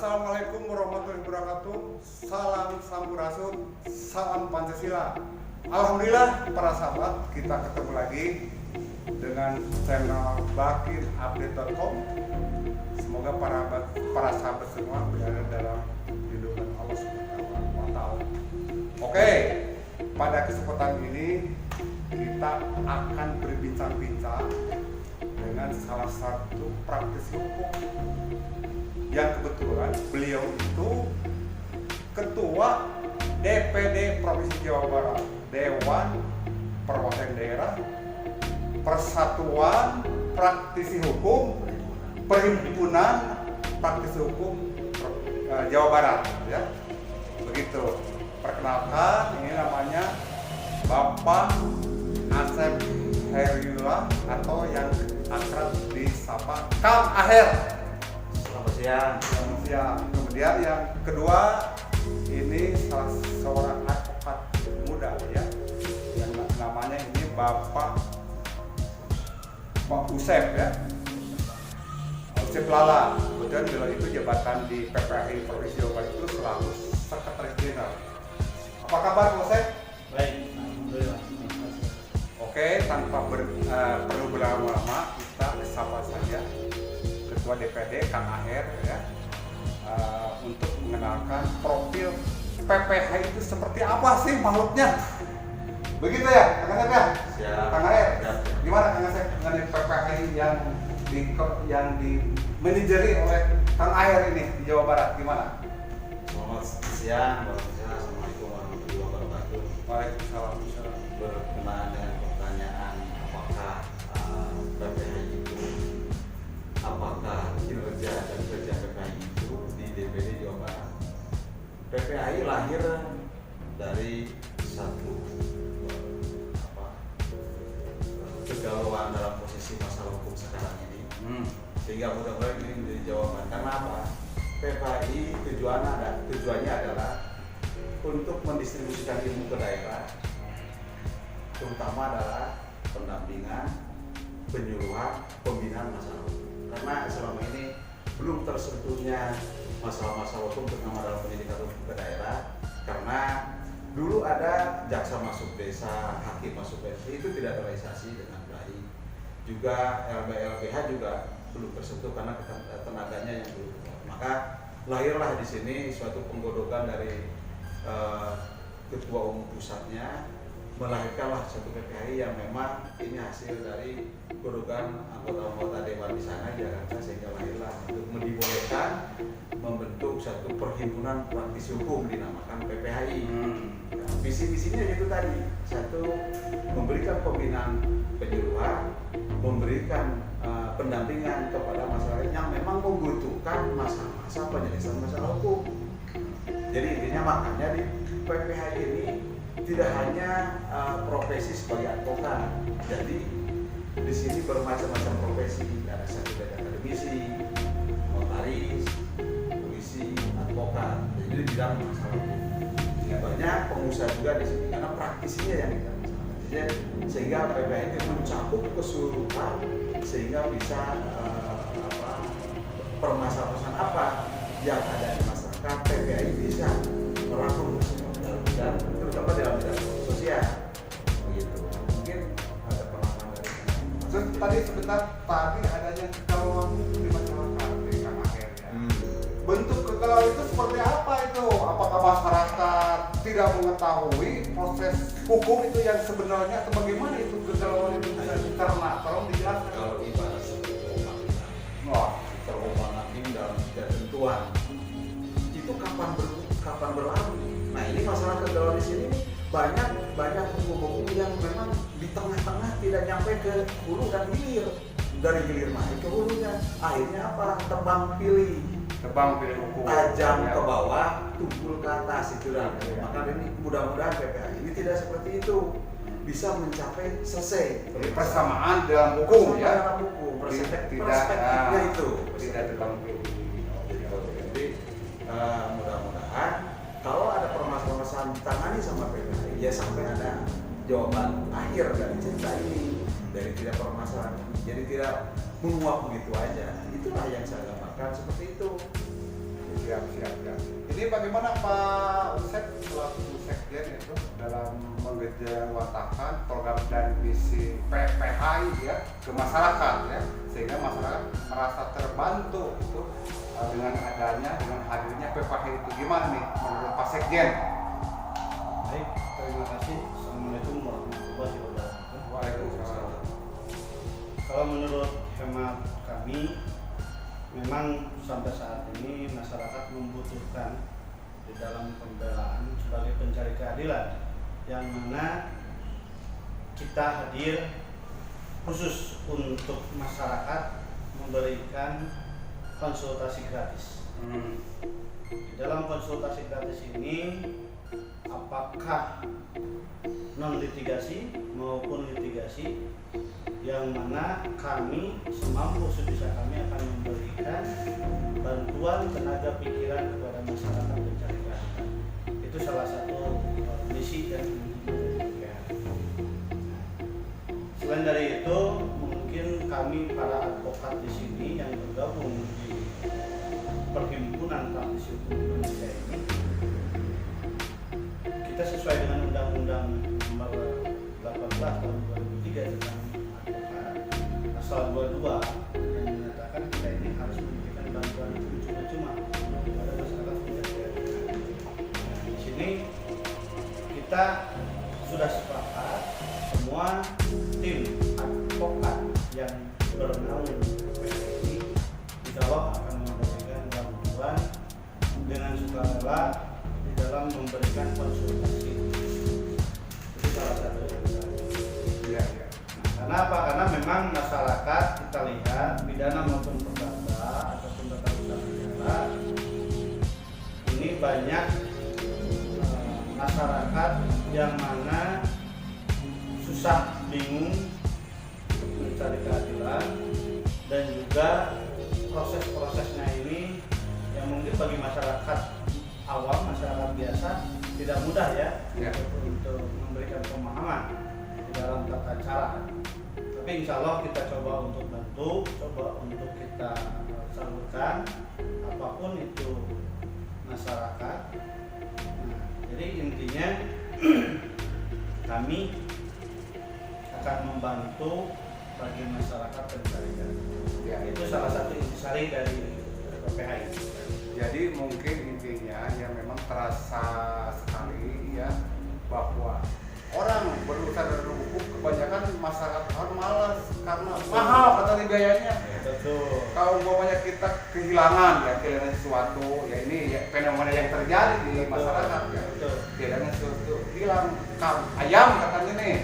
Assalamualaikum warahmatullahi wabarakatuh. Salam Sampurasun, salam Pancasila. Alhamdulillah para sahabat, kita ketemu lagi dengan channel bakinupdate.com. Semoga para sahabat semua berada dalam lindungan Allah Subhanahu wa Ta'ala. Oke, pada kesempatan ini kita akan berbincang-bincang dengan salah satu praktisi hukum yang kebetulan beliau itu ketua DPD Provinsi Jawa Barat, Dewan Perwakilan Daerah, Persatuan Praktisi Hukum, Perhimpunan Praktisi Hukum Jawa Barat, ya. Begitu. Perkenalkan, ini namanya Bapak Asep Heriullah atau yang akrab disapa Kang Aher. Selamat siang. Kemudian yang kedua, ini salah seorang advokat muda, ya, yang namanya ini Bapak Usep, ya, Usep Lala. Kemudian beliau itu jabatan di PPAI Provinsi Jawa Barat itu selaku Sekretaris Jenderal. Apa kabar, Usep? Baik, alhamdulillah. Oke, tanpa perlu berlama-lama, kita sapa saja Ketua DPD Kang Aher, ya, untuk mengenalkan profil PPH itu seperti apa sih makhluknya. Begitu ya, Kang Aher, ya? Siap. Kang Aher, Siap. gimana Kang Aher mengenai PPH yang dimanajeri oleh Kang Aher ini di Jawa Barat, gimana? Selamat siang, Assalamualaikum warahmatullahi wabarakatuh. Waalaikumsalam. Berkenaan dengan pertanyaan apakah PPH itu, apakah kinerja dan kerja PPI itu di DPD Jawa Barat. PPI lahir dari satu kegalauan dalam posisi masalah hukum sekarang ini, sehingga mudah-mudahan ini menjadi jawaban. Karena apa? PPI tujuannya adalah untuk mendistribusikan ilmu ke daerah, terutama adalah pendampingan, penyuluhan, pembinaan masalah hukum. Karena selama ini belum tersentuhnya masalah-masalah hukum terutama dalam pendidikan hukum ke daerah, karena dulu ada jaksa masuk desa, hakim masuk desa, itu tidak terrealisasi dengan baik. Juga LBH juga belum tersentuh karena tenaganya yang belum. Maka lahirlah di sini suatu penggodokan dari ketua umum pusatnya, melahirkanlah satu PPI yang memang ini hasil dari godokan anggota-anggota dewan di sana di Jakarta, sehingga lahirlah untuk dibolehkan membentuk satu perhimpunan praktisi hukum dinamakan PPHI. Visi-misinya itu tadi, satu, memberikan pembinaan penyuluhan, memberikan pendampingan kepada masyarakat yang memang membutuhkan masa-masa penyelesaian masalah hukum. Jadi intinya makanya di PPHI ini tidak hanya profesi sebagai advokat. Jadi di sini bermacam-macam profesi. Ada sarjana akademisi, notaris, polisi, advokat. Jadi di bidang masalah hukum. Banyak pengusaha juga di sini karena praktisinya yang kita masalah. Sehingga PPH ini mencakup keseluruhan sehingga bisa permasalahan apa yang ada di masyarakat, PPH bisa merangkum dan terutama dalam bidang sosial. Begitu. Mungkin ada pengalaman dari Terus tadi sebentar adanya kegalauan di masyarakat di Kang Aher, ya. Bentuk kegalauan itu seperti apa itu? Apakah masyarakat tidak mengetahui proses hukum itu yang sebenarnya atau bagaimana itu kegalauan itu bisa diterima? Tolong dijelaskan. kalau ibarat seperti terombang-ambing dalam ketentuan itu kapan berlalu? Nah, ini masalah kegalauan di sini banyak hukum-hukum yang memang di tengah-tengah tidak nyampe ke hulu dan hilir, dari hilir naik ke hulunya. Akhirnya apa? Tebang pilih hukum, tajam ke bawah, tumpul ke atas, itu dah. Maka ini mudah-mudahan PPH ini tidak seperti itu, bisa mencapai selesai. Persamaan dalam hukum, ya. Dalam hukum, perspektifnya itu tidak tebang pilih. Jadi mudah-mudahan kalau ada permasalahan ditangani sama PPH, ya sampai ada jawaban akhir dari cerita ini, dari tidak permasalahan, jadi tidak menguap begitu aja. Itulah yang saya gambarkan seperti itu. Siap. Ini bagaimana Pak Usep selaku sekjen itu dalam mengejawatakan program dan visi PPHI ya ke masyarakat ya, sehingga masyarakat merasa terbantu itu dengan hadirnya PPHI itu, gimana nih menurut Pak Sekjen? Baik, terima kasih. Assalamualaikum warahmatullahi wabarakatuh. Waalaikumsalam. Kalau menurut hemat kami, memang sampai saat ini masyarakat membutuhkan di dalam pembelaan sebagai pencari keadilan, yang mana kita hadir khusus untuk masyarakat memberikan konsultasi gratis. Di dalam konsultasi gratis ini, apakah non litigasi maupun litigasi, yang mana kami semampu sebisa kami akan memberikan bantuan tenaga pikiran kepada masyarakat pencari keadilan. Itu salah satu misi dan selain dari itu, mungkin kami para advokat di sini yang bergabung di Perhimpunan Praktisi Hukum Indonesia ini, kita sesuai dengan Undang-Undang Nomor 18 Tahun 2003 tentang advokat Pasal 22 yang menyatakan kita ini harus memberikan bantuan cuma-cuma kepada masyarakat pencari keadilan. Di sini kita sudah sepakat semua tim advokat yang bernaung ini insya Allah akan memberikan bantuan dengan sukarela di dalam memberikan konsultasi. Itu salah satu yang kita Iya. Karena apa? Karena memang masyarakat kita lihat pidana maupun perdata ataupun tata usaha negara ini banyak masyarakat yang mana susah, bingung mencari keadilan, dan juga proses-prosesnya ini yang mungkin bagi masyarakat awam, masyarakat biasa tidak mudah ya, untuk memberikan pemahaman di dalam tata cara. Tapi insya Allah kita coba untuk bantu, coba untuk kita salurkan apapun itu masyarakat. Nah, jadi intinya kami akan membantu bagi masyarakat pencari keadilan. Ya. Itu salah satu intisari dari PPHI. Jadi mungkin intinya yang memang terasa sekali ya bahwa orang berurusan dengan hukum kebanyakan masyarakat orang malas karena mahal katanya biayanya. Betul. Kalau umpamanya kita kehilangan sesuatu, ya ini ya fenomena yang terjadi di masyarakat ya. Betul. Kehilangan sesuatu, hilang ayam katanya nih,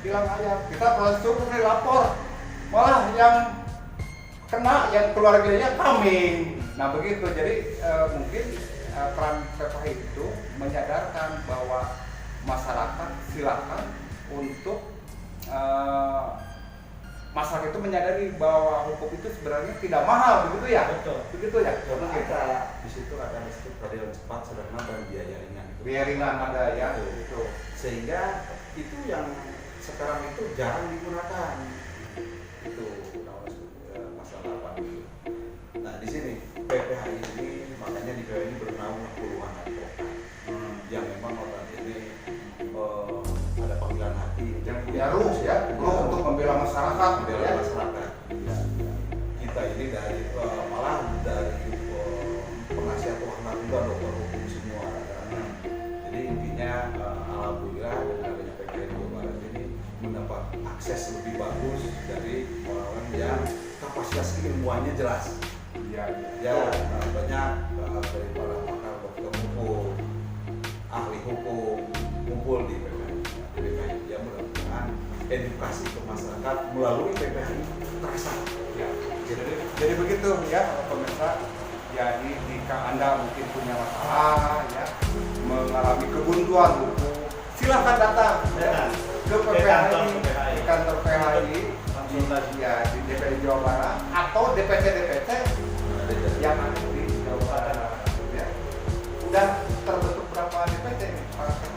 hilang ayam, kita langsung nih lapor, malah yang kena yang keluarganya kambing. Nah begitu, jadi mungkin peran PPHI itu menyadarkan bahwa masyarakat silakan untuk masyarakat itu menyadari bahwa hukum itu sebenarnya tidak mahal, begitu ya? Betul. Begitu ya? Karena kita di situ ada institut peradilan cepat, sederhana, dan biaya ringan. Biaya ringan ada ya, itu. Sehingga itu yang sekarang itu jarang digunakan. Itu masalah apa itu. Nah di sini PPHI ini, makanya di PPHI ini bernaung puluhan advokat yang memang orang ini ada panggilan hati Yang punya ruh ya, ruh untuk membela masyarakat, membela ya. masyarakat. Kita ini dari malah dari penasihat wahana tunggal, dokter hukum semua. Jadi intinya alhamdulillah dengan adanya PPHI Jawa Barat ini mendapat akses lebih bagus dari orang-orang yang kapasitas keilmuannya jelas. Ya banyak dari para pakar dokter hukum, ahli hukum kumpul di PPHI. Ya mudah-mudahan edukasi ke masyarakat melalui PPHI terasa. Ya. Jadi begitu ya pemirsa. Jadi jika Anda mungkin punya masalah ya, mengalami kebuntuan hukum, silakan datang ya, ke PPHI, di kantor PPHI ya, di DPD Jawa Barat atau DPC yang ada di Jawa Barat ya. Udah terbentuk berapa DPC nih?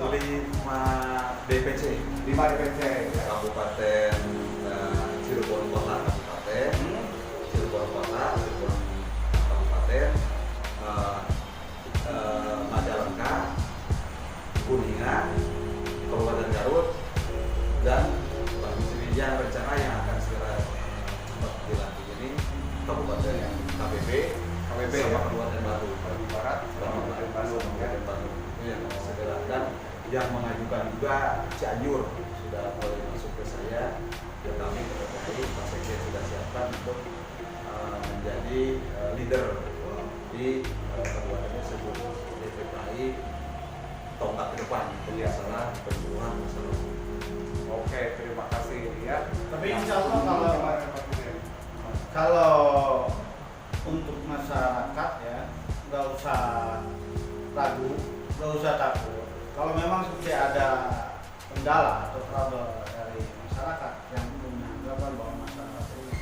5 DPC 5 DPC ya. Kabupaten Cirebon Kota, Kabupaten Cirebon Kota, Cirebon Kabupaten, dan yang rencana yang akan segera dilantik ini Kabupaten KBB KBB sama ya? Kabupaten Batu Barat sama Kabupaten Bandung ya. Kabupaten Batu itu yang segera, dan yang mengajukan juga Cianjur sudah mulai masuk ke saya, ya kami KPPI Pak Sekjen sudah siapkan untuk menjadi leader di kabupaten tersebut. DPPI tonggak ke depan untuk masalah perjuangan masalah. Oke, terima kasih ya. Tapi insya Allah kalau untuk masyarakat ya nggak usah ragu, nggak usah takut. Kalau memang seperti ada kendala atau trouble dari masyarakat yang punya anggapan bahwa masyarakat ini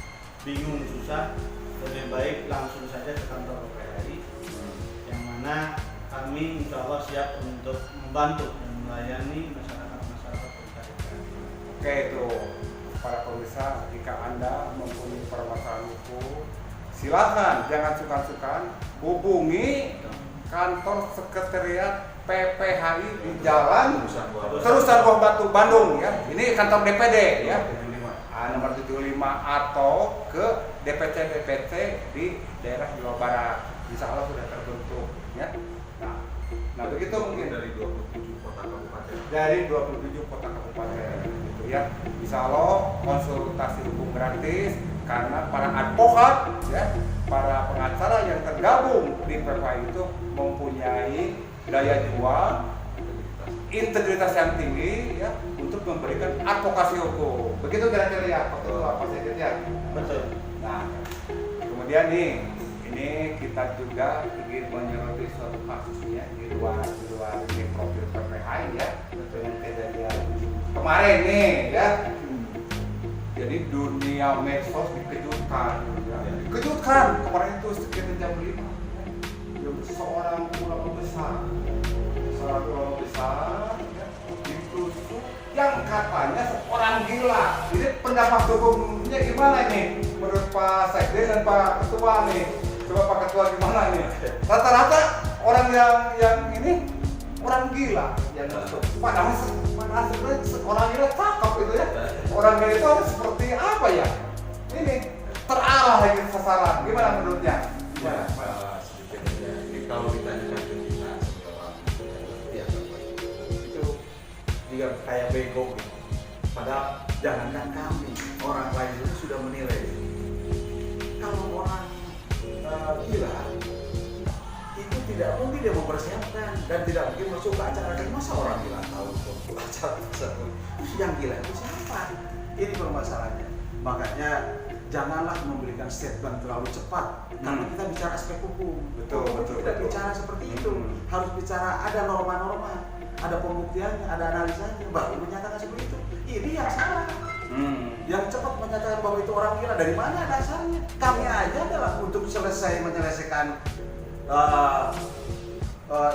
bingung susah, lebih baik langsung saja ke kantor PPRI, yang mana kami insya Allah siap untuk membantu dan melayani masyarakat pencari. Oke, itu para pemirsa, jika Anda mempunyai permasalahan hukum, silakan jangan sungkan-sungkan hubungi kantor sekretariat PPHI di Jalan Terusan Buah Batu Bandung ya. Ini kantor DPD ya. Nomor 75 atau ke DPC di daerah Jawa Barat. Insya Allah sudah terbentuk ya. Nah begitu mungkin dari 27 kota kabupaten. Dari 27 kota kabupaten gitu ya. Insya Allah konsultasi hukum gratis karena para advokat ya, para pengacara yang tergabung di PPHI itu mempunyai daya jual, integritas yang tinggi ya untuk memberikan advokasi hukum. Begitu kira-kira ya, betul apa saja ya? Betul. Nah, kemudian nih, ini kita juga ingin menyoroti suatu kasusnya di luar ini profil PPHI ya, dengan kejadian kemarin nih ya. Jadi dunia medsos dikejutkan, ya. Dikejutkan kemarin itu sekitar jam 5 ya, seorang ulama besar ya, ditusuk yang katanya seorang gila. Jadi pendapat hukumnya gimana nih menurut Pak Sekjen dan Pak Ketua nih? Coba Pak Ketua gimana nih? Rata-rata orang yang ini orang gila yang masuk. Padahal sebenarnya orang gila cakep itu ya. Orang gila itu harus seperti apa ya? Ini terarah lagi sasaran. Gimana menurutnya? Ya, sedikit aja. Ini kalau ditanyakan ke kita seberapa ya itu juga kayak bego gitu. Padahal jangankan kami, orang lain itu sudah menilai. Kalau orang gila itu tidak mungkin dia mempersiapkan dan tidak mungkin masuk ke acara. Dan masa orang gila tahu untuk acara tersebut? Terus yang gila itu siapa? Ini permasalahannya. Makanya janganlah memberikan statement terlalu cepat karena kita bicara aspek hukum. Betul. Tidak bicara seperti itu. Harus bicara ada norma-norma, ada pembuktiannya, ada analisanya, baru menyatakan seperti itu. Ini yang salah. Yang cepat menyatakan bahwa itu orang gila, dari mana dasarnya? Kami aja adalah untuk menyelesaikan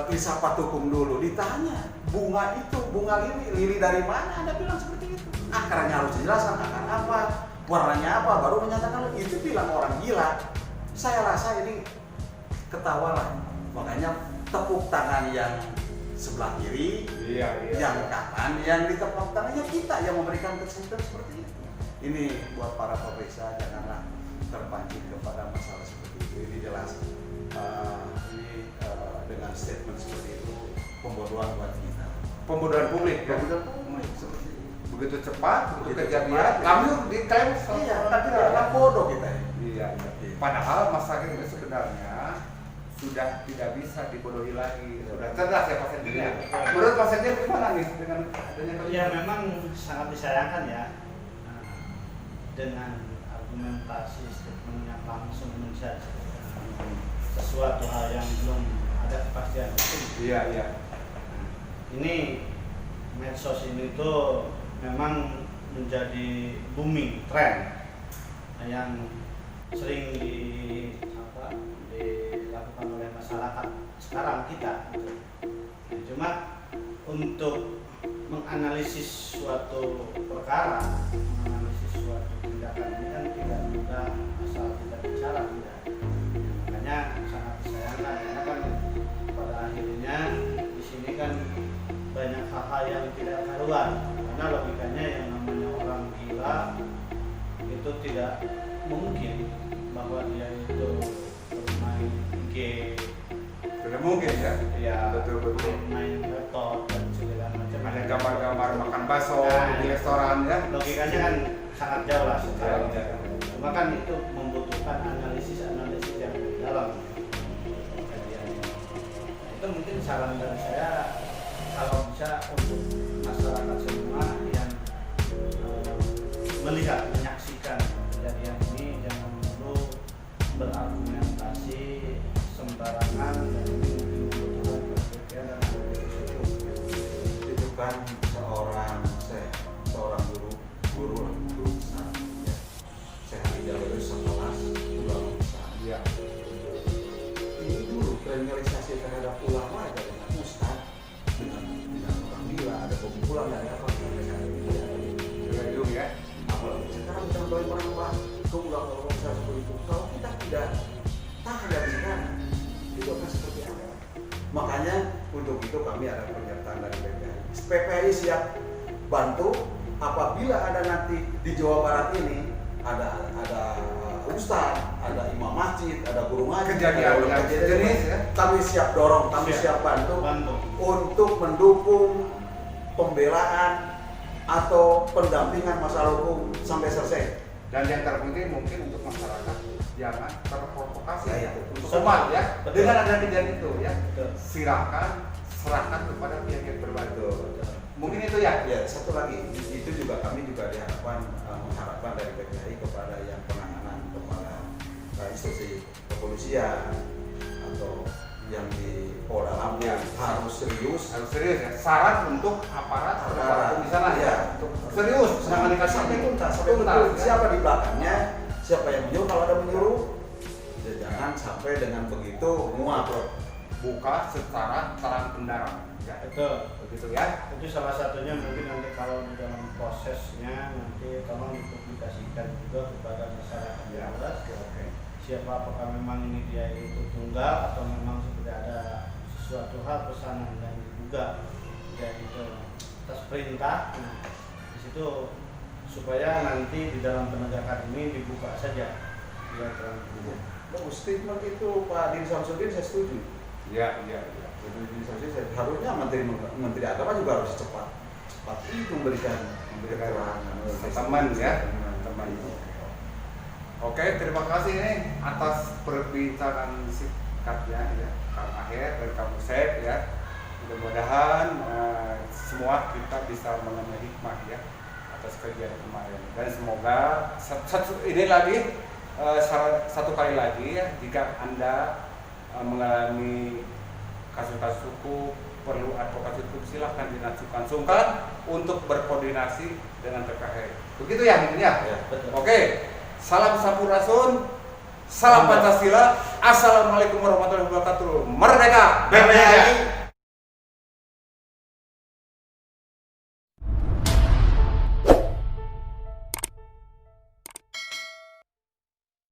filsafat hukum dulu. Ditanya bunga itu, bunga lili dari mana? Anda bilang seperti itu. Akarnya harus dijelaskan, akar apa, warnanya apa, baru menyatakan itu bilang orang gila. Saya rasa ini ketawa lah. Makanya tepuk tangan yang sebelah kiri, yang kanan, yang di tepuk tangannya kita yang memberikan kesimpulan seperti itu. Ini buat para pemirsa, janganlah terpancing kepada masalah seperti itu. Ini jelas dengan statement seperti itu pembodohan buat kita. Pembodohan publik ya. Pembodohan publik seperti itu. Begitu cepat untuk Begitu kejadian, cepat. kami diklaim Iya, tapi orang bodoh kita ini. Iya. Padahal masyarakat ini sebenarnya sudah tidak bisa dibodohi lagi. Sudah cerdas ya Pak Sekjen. Iya. Menurut Pak Sekjen gimana nih dengan adanya Ya memang sangat disayangkan ya dengan argumentasi statement yang langsung menjudge sesuatu hal yang belum ada kepastian hukum. Iya. Ini medsos ini tuh memang menjadi booming tren yang sering dilakukan oleh masyarakat sekarang kita. Nah, cuma untuk menganalisis suatu perkara, menganalisis suatu tindakan ini kan tidak mudah asal kita bicara, tidak. Makanya sangat disayangkan karena kan pada akhirnya di sini kan banyak hal-hal yang tidak karuan karena logikanya yang tidak mungkin bahwa dia itu bermain game, Tidak mungkin ya. ya Betul. main laptop dan segala macam. Ada gambar-gambar makan bakso Nah, di restoran ya. Logikanya kan sangat jauh lah sekarang. Jauh. Cuma kan itu membutuhkan analisis yang dalam kajiannya. Nah, itu mungkin saran dari saya kalau bisa untuk masyarakat semua yang melihat, menyaksikan kejadian ini jangan dulu berargumentasi sembarangan dan ini mungkin membutuhkan penelitian dan analisis hukum. Itu kan seorang guru besar ya. Saya tidak lulus sekelas ulama besar. Iya. Ini dulu kriminalisasi terhadap ulama ada dengan ustaz, dengan orang gila, ada pembukulan dari apa Itu ya. apalagi sekarang kita bagi orang Pak ke ulama-ulama besar seperti itu. Kalau kita tidak tahan dari sekarang, itu akan seperti apa? Makanya untuk itu kami ada penyertaan dari PPI. PPI siap bantu apabila ada nanti di Jawa Barat ini ada ustaz, ada imam masjid, ada guru ngaji, Kejadian ada yang sejenis ya. kami siap dorong, kami siap bantu untuk mendukung pembelaan atau pendampingan masalah hukum sampai selesai. Dan yang terpenting mungkin untuk masyarakat jangan terprovokasi Ya, ya. untuk umat ya. Betul. Dengan ada kejadian itu ya, Betul. serahkan kepada pihak yang berbantu. Betul. Mungkin itu ya. Ya, satu lagi, itu juga kami juga mengharapkan dari PPI kepada yang penanganan kepada institusi kepolisian atau yang di Polda Lampung Ya. harus serius. Harus serius ya. Saran untuk aparat Aparat. di sana ya. Ya. Untuk serius jangan dikasih Sampai tuntas, sampai tuntas, betul ya. siapa di belakangnya, siapa yang menyuruh kalau ada menyuruh. Ya, jangan sampai dengan begitu muak. Buka secara terang benderang ya. Betul. Begitu ya. Itu salah satunya mungkin nanti kalau di dalam prosesnya nanti tolong dipublikasikan juga kepada masyarakat yang luas. Oke. Siapa apakah memang ini dia itu tunggal atau memang sudah ada sesuatu hal pesanan yang diduga dia itu atas perintah. Nah, di situ supaya nanti di dalam penegakan ini dibuka saja dia terang. Bagus statement itu Pak Din Samsudin saya setuju. Ya. Jadi Din Samsudin harusnya Menteri Agama juga harus cepat itu memberikan keterangan. Teman ya. Teman. Oke, terima kasih nih atas perbincangan singkatnya ya, Kang Aher dan Kang Usep ya. Mudah-mudahan semua kita bisa mengambil hikmah ya atas kejadian kemarin dan semoga ini lagi satu kali lagi ya, jika Anda mengalami kasus-kasus hukum perlu advokasi hukum, silahkan diajukan sungkan untuk berkoordinasi dengan terkait. Begitu ya intinya. Ya, betul. Oke, salam sampurasun, salam Pancasila, assalamualaikum warahmatullahi wabarakatuh. Merdeka, BPI